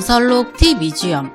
오설록 티 뮤지엄.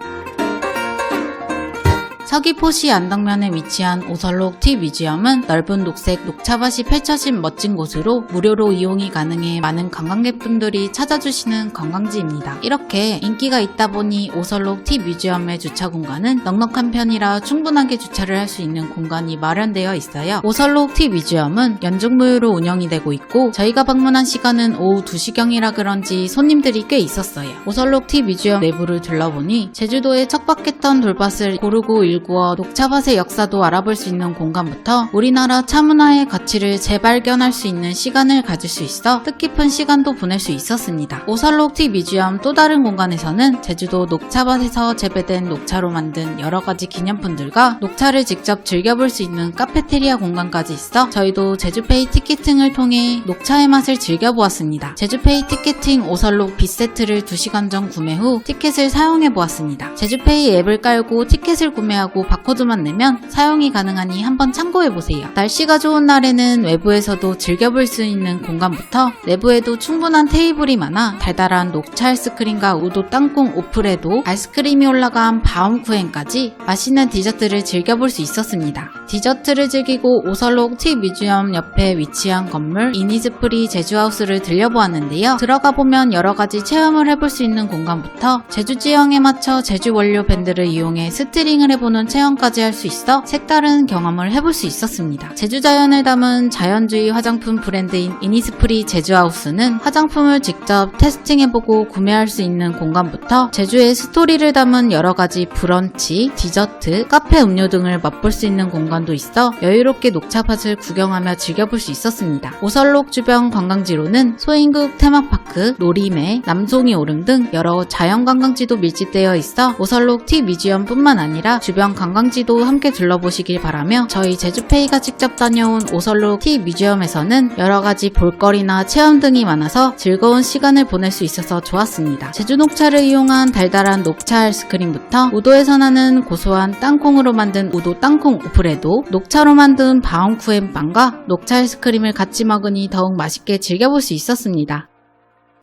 서귀포시 안덕면에 위치한 오설록 티 뮤지엄은 넓은 녹색 녹차밭이 펼쳐진 멋진 곳으로 무료로 이용이 가능해 많은 관광객분들이 찾아주시는 관광지입니다. 이렇게 인기가 있다 보니 오설록 티 뮤지엄의 주차 공간은 넉넉한 편이라 충분하게 주차를 할 수 있는 공간이 마련되어 있어요. 오설록 티 뮤지엄은 연중무휴로 운영이 되고 있고 저희가 방문한 시간은 오후 2시경이라 그런지 손님들이 꽤 있었어요. 오설록 티 뮤지엄 내부를 둘러보니 제주도의 척박했던 돌밭을 고르고 일구어 녹차밭의 역사도 알아볼 수 있는 공간부터 우리나라 차문화의 가치를 재발견할 수 있는 시간을 가질 수 있어 뜻깊은 시간도 보낼 수 있었습니다. 오설록 티 뮤지엄 또 다른 공간에서는 제주도 녹차밭에서 재배된 녹차로 만든 여러가지 기념품들과 녹차를 직접 즐겨볼 수 있는 카페테리아 공간까지 있어 저희도 제주페이 티켓팅을 통해 녹차의 맛을 즐겨보았습니다. 제주페이 티켓팅 오설록 B세트를 2시간 전 구매 후 티켓을 사용해보았습니다. 제주페이 앱을 깔고 티켓을 구매하고 바코드만 내면 사용이 가능하니 한번 참고해보세요. 날씨가 좋은 날에는 외부에서도 즐겨볼 수 있는 공간부터 내부에도 충분한 테이블이 많아 달달한 녹차 아이스크림과 우도 땅콩 오프레도 아이스크림이 올라간 바움쿠엔까지 맛있는 디저트를 즐겨볼 수 있었습니다. 디저트를 즐기고 오설록 티 뮤지엄 옆에 위치한 건물 이니즈프리 제주하우스를 들려보았는데요. 들어가 보면 여러가지 체험을 해볼 수 있는 공간부터 제주 지형에 맞춰 제주 원료 밴드를 이용해 스트링을 해보는 체험까지 할 수 있어 색다른 경험을 해볼 수 있었습니다. 제주 자연을 담은 자연주의 화장품 브랜드인 이니스프리 제주하우스는 화장품을 직접 테스팅해보고 구매할 수 있는 공간부터 제주의 스토리를 담은 여러가지 브런치, 디저트, 카페 음료 등을 맛볼 수 있는 공간도 있어 여유롭게 녹차밭을 구경하며 즐겨볼 수 있었습니다. 오설록 주변 관광지로는 소인국 테마파크, 놀이매, 남송이 오름 등 여러 자연관광지도 밀집되어 있어 오설록 티 뮤지엄 뿐만 아니라 주변 관광지도 함께 둘러보시길 바라며 저희 제주페이가 직접 다녀온 오설록 티 뮤지엄에서는 여러가지 볼거리나 체험 등이 많아서 즐거운 시간을 보낼 수 있어서 좋았습니다. 제주 녹차를 이용한 달달한 녹차 아이스크림부터 우도에서 나는 고소한 땅콩으로 만든 우도 땅콩 오프레도, 녹차로 만든 바움쿠엔 빵과 녹차 아이스크림을 같이 먹으니 더욱 맛있게 즐겨볼 수 있었습니다.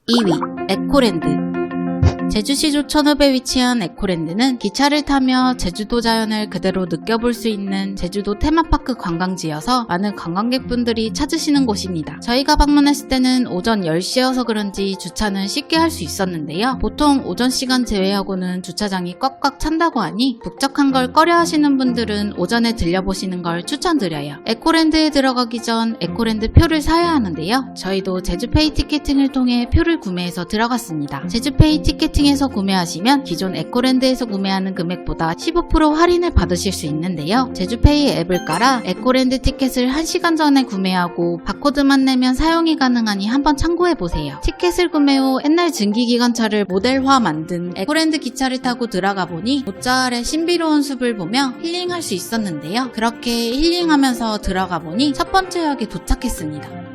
2위, 에코랜드. 제주시 조천읍에 위치한 에코랜드는 기차를 타며 제주도 자연을 그대로 느껴볼 수 있는 제주도 테마파크 관광지여서 많은 관광객분들이 찾으시는 곳입니다. 저희가 방문했을 때는 오전 10시여서 그런지 주차는 쉽게 할 수 있었는데요. 보통 오전 시간 제외하고는 주차장이 꽉꽉 찬다고 하니 북적한 걸 꺼려하시는 분들은 오전에 들려보시는 걸 추천드려요. 에코랜드에 들어가기 전 에코랜드 표를 사야 하는데요. 저희도 제주페이 티켓팅을 통해 표를 구매해서 들어갔습니다. 제주페이 티켓팅 에서 구매하시면 기존 에코랜드에서 구매하는 금액보다 15% 할인을 받으실 수 있는데요. 제주페이 앱을 깔아 에코랜드 티켓을 1시간 전에 구매하고 바코드만 내면 사용이 가능하니 한번 참고해보세요. 티켓을 구매 후 옛날 증기기관차를 모델화 만든 에코랜드 기차를 타고 들어가 보니 모짜 아래 신비로운 숲을 보며 힐링할 수 있었는데요. 그렇게 힐링하면서 들어가 보니 첫 번째 역에 도착했습니다.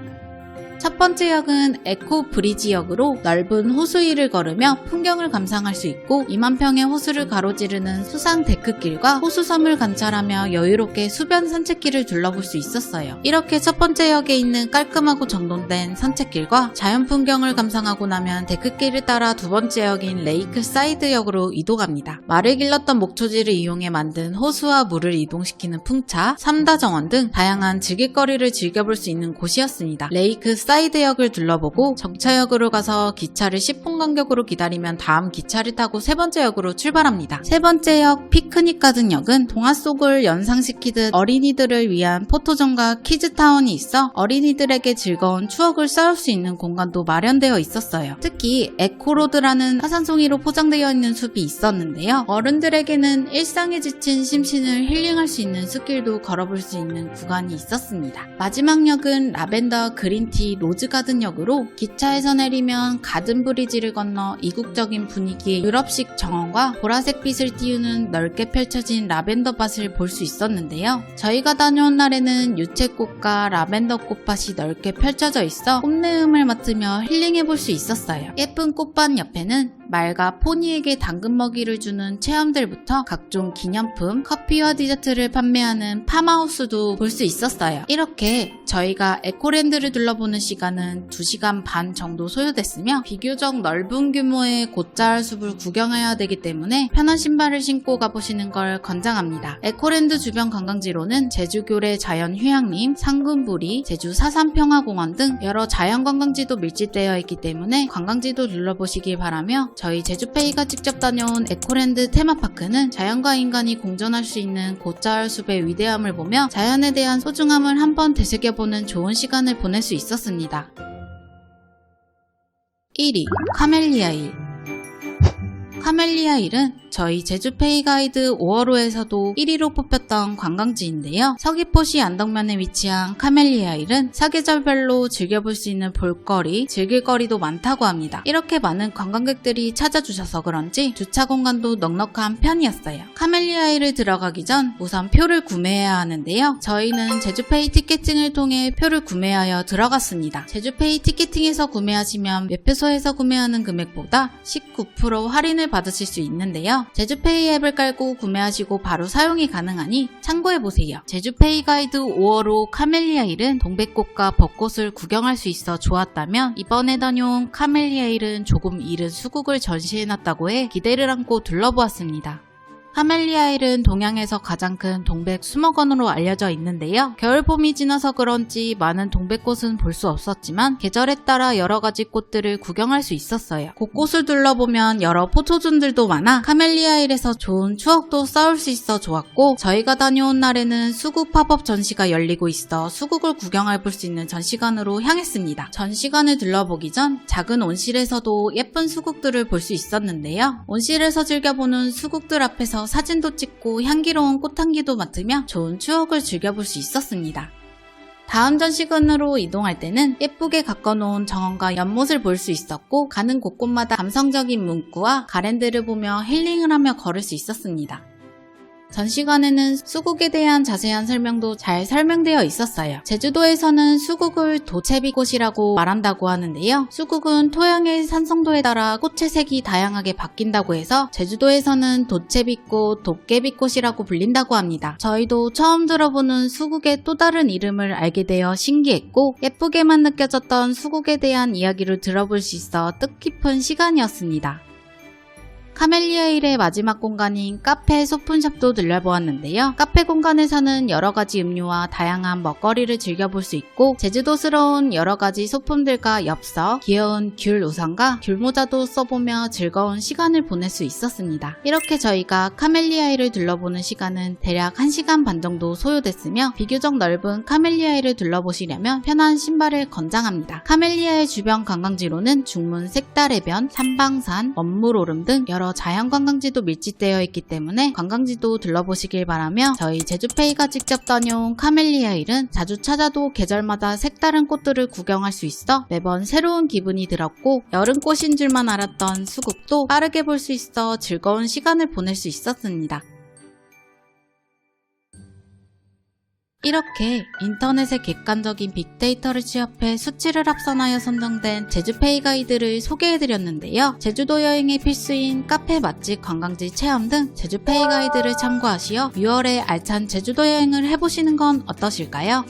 첫 번째 역은 에코 브리지역으로 넓은 호수 위를 걸으며 풍경을 감상할 수 있고 2만 평의 호수를 가로지르는 수상 데크길과 호수섬을 관찰하며 여유롭게 수변 산책길을 둘러볼 수 있었어요. 이렇게 첫 번째 역에 있는 깔끔하고 정돈된 산책길과 자연 풍경을 감상하고 나면 데크길을 따라 두 번째 역인 레이크 사이드 역으로 이동합니다. 말을 길렀던 목초지를 이용해 만든 호수와 물을 이동시키는 풍차, 삼다정원 등 다양한 즐길거리를 즐겨볼 수 있는 곳이었습니다. 레이크 사이드역을 둘러보고 정차역으로 가서 기차를 10분 간격으로 기다리면 다음 기차를 타고 세 번째 역으로 출발합니다. 세 번째 역 피크닉 가든 역은 동화 속을 연상시키듯 어린이들을 위한 포토존과 키즈타운이 있어 어린이들에게 즐거운 추억을 쌓을 수 있는 공간도 마련되어 있었어요. 특히 에코로드라는 화산송이로 포장되어 있는 숲이 있었는데요. 어른들에게는 일상에 지친 심신을 힐링할 수 있는 숲길도 걸어볼 수 있는 구간이 있었습니다. 마지막 역은 라벤더 그린티 로즈가든역으로 기차에서 내리면 가든 브리지를 건너 이국적인 분위기의 유럽식 정원과 보라색 빛을 띄우는 넓게 펼쳐진 라벤더 밭을 볼 수 있었는데요. 저희가 다녀온 날에는 유채꽃과 라벤더 꽃밭이 넓게 펼쳐져 있어 꽃내음을 맡으며 힐링해 볼 수 있었어요. 예쁜 꽃밭 옆에는 말과 포니에게 당근 먹이를 주는 체험들부터 각종 기념품, 커피와 디저트를 판매하는 팜하우스도 볼 수 있었어요. 이렇게 저희가 에코랜드를 둘러보는 시간은 2시간 반 정도 소요됐으며 비교적 넓은 규모의 곶자알 숲을 구경해야 되기 때문에 편한 신발을 신고 가보시는 걸 권장합니다. 에코랜드 주변 관광지로는 제주교래 자연휴양림, 상금부리, 제주 사산평화공원 등 여러 자연관광지도 밀집되어 있기 때문에 관광지도 둘러보시길 바라며 저희 제주페이가 직접 다녀온 에코랜드 테마파크는 자연과 인간이 공존할 수 있는 곶자알 숲의 위대함을 보며 자연에 대한 소중함을 한번 되새겨보는 좋은 시간을 보낼 수 있었습니다. 1위 카멜리아일. 카멜리아일은 저희 제주페이 가이드 5월호에서도 1위로 뽑혔던 관광지인데요. 서귀포시 안덕면에 위치한 카멜리아일은 사계절별로 즐겨볼 수 있는 볼거리, 즐길거리도 많다고 합니다. 이렇게 많은 관광객들이 찾아주셔서 그런지 주차 공간도 넉넉한 편이었어요. 카멜리아일을 들어가기 전 우선 표를 구매해야 하는데요. 저희는 제주페이 티켓팅을 통해 표를 구매하여 들어갔습니다. 제주페이 티켓팅에서 구매하시면 매표소에서 구매하는 금액보다 19% 할인을 받으실 수 있는데요. 제주페이 앱을 깔고 구매하시고 바로 사용이 가능하니 참고해보세요. 제주페이 가이드 5월호 카멜리아일은 동백꽃과 벚꽃을 구경할 수 있어 좋았다면 이번에 다녀온 카멜리아일은 조금 이른 수국을 전시해놨다고 해 기대를 안고 둘러보았습니다. 카멜리아일은 동양에서 가장 큰 동백 수목원으로 알려져 있는데요. 겨울 봄이 지나서 그런지 많은 동백꽃은 볼 수 없었지만 계절에 따라 여러 가지 꽃들을 구경할 수 있었어요. 곳곳을 둘러보면 여러 포토존들도 많아 카멜리아일에서 좋은 추억도 쌓을 수 있어 좋았고 저희가 다녀온 날에는 수국 팝업 전시가 열리고 있어 수국을 구경해 볼 수 있는 전시관으로 향했습니다. 전시관을 둘러보기 전 작은 온실에서도 예쁜 수국들을 볼 수 있었는데요. 온실에서 즐겨보는 수국들 앞에서 사진도 찍고 향기로운 꽃향기도 맡으며 좋은 추억을 즐겨볼 수 있었습니다. 다음 전시관으로 이동할 때는 예쁘게 가꿔놓은 정원과 연못을 볼 수 있었고 가는 곳곳마다 감성적인 문구와 가랜드를 보며 힐링을 하며 걸을 수 있었습니다. 전시관에는 수국에 대한 자세한 설명도 잘 설명되어 있었어요. 제주도에서는 수국을 도채비꽃이라고 말한다고 하는데요. 수국은 토양의 산성도에 따라 꽃의 색이 다양하게 바뀐다고 해서 제주도에서는 도채비꽃, 도깨비꽃이라고 불린다고 합니다. 저희도 처음 들어보는 수국의 또 다른 이름을 알게 되어 신기했고 예쁘게만 느껴졌던 수국에 대한 이야기를 들어볼 수 있어 뜻깊은 시간이었습니다. 카멜리아일의 마지막 공간인 카페 소품샵도 들려보았는데요. 카페 공간에서는 여러가지 음료와 다양한 먹거리를 즐겨볼 수 있고 제주도스러운 여러가지 소품들과 엽서, 귀여운 귤 우산과 귤 모자도 써보며 즐거운 시간을 보낼 수 있었습니다. 이렇게 저희가 카멜리아일을 둘러보는 시간은 대략 1시간 반 정도 소요됐으며 비교적 넓은 카멜리아일을 둘러보시려면 편한 신발을 권장합니다. 카멜리아일 주변 관광지로는 중문 색달해변, 삼방산, 원물오름 등 여러 자연관광지도 밀집되어 있기 때문에 관광지도 둘러보시길 바라며 저희 제주페이가 직접 다녀온 카멜리아일은 자주 찾아도 계절마다 색다른 꽃들을 구경할 수 있어 매번 새로운 기분이 들었고 여름꽃인 줄만 알았던 수국도 빠르게 볼 수 있어 즐거운 시간을 보낼 수 있었습니다. 이렇게 인터넷의 객관적인 빅데이터를 취합해 수치를 합산하여 선정된 제주페이 가이드를 소개해드렸는데요. 제주도 여행의 필수인 카페, 맛집, 관광지 체험 등 제주페이 가이드를 참고하시어 6월에 알찬 제주도 여행을 해보시는 건 어떠실까요?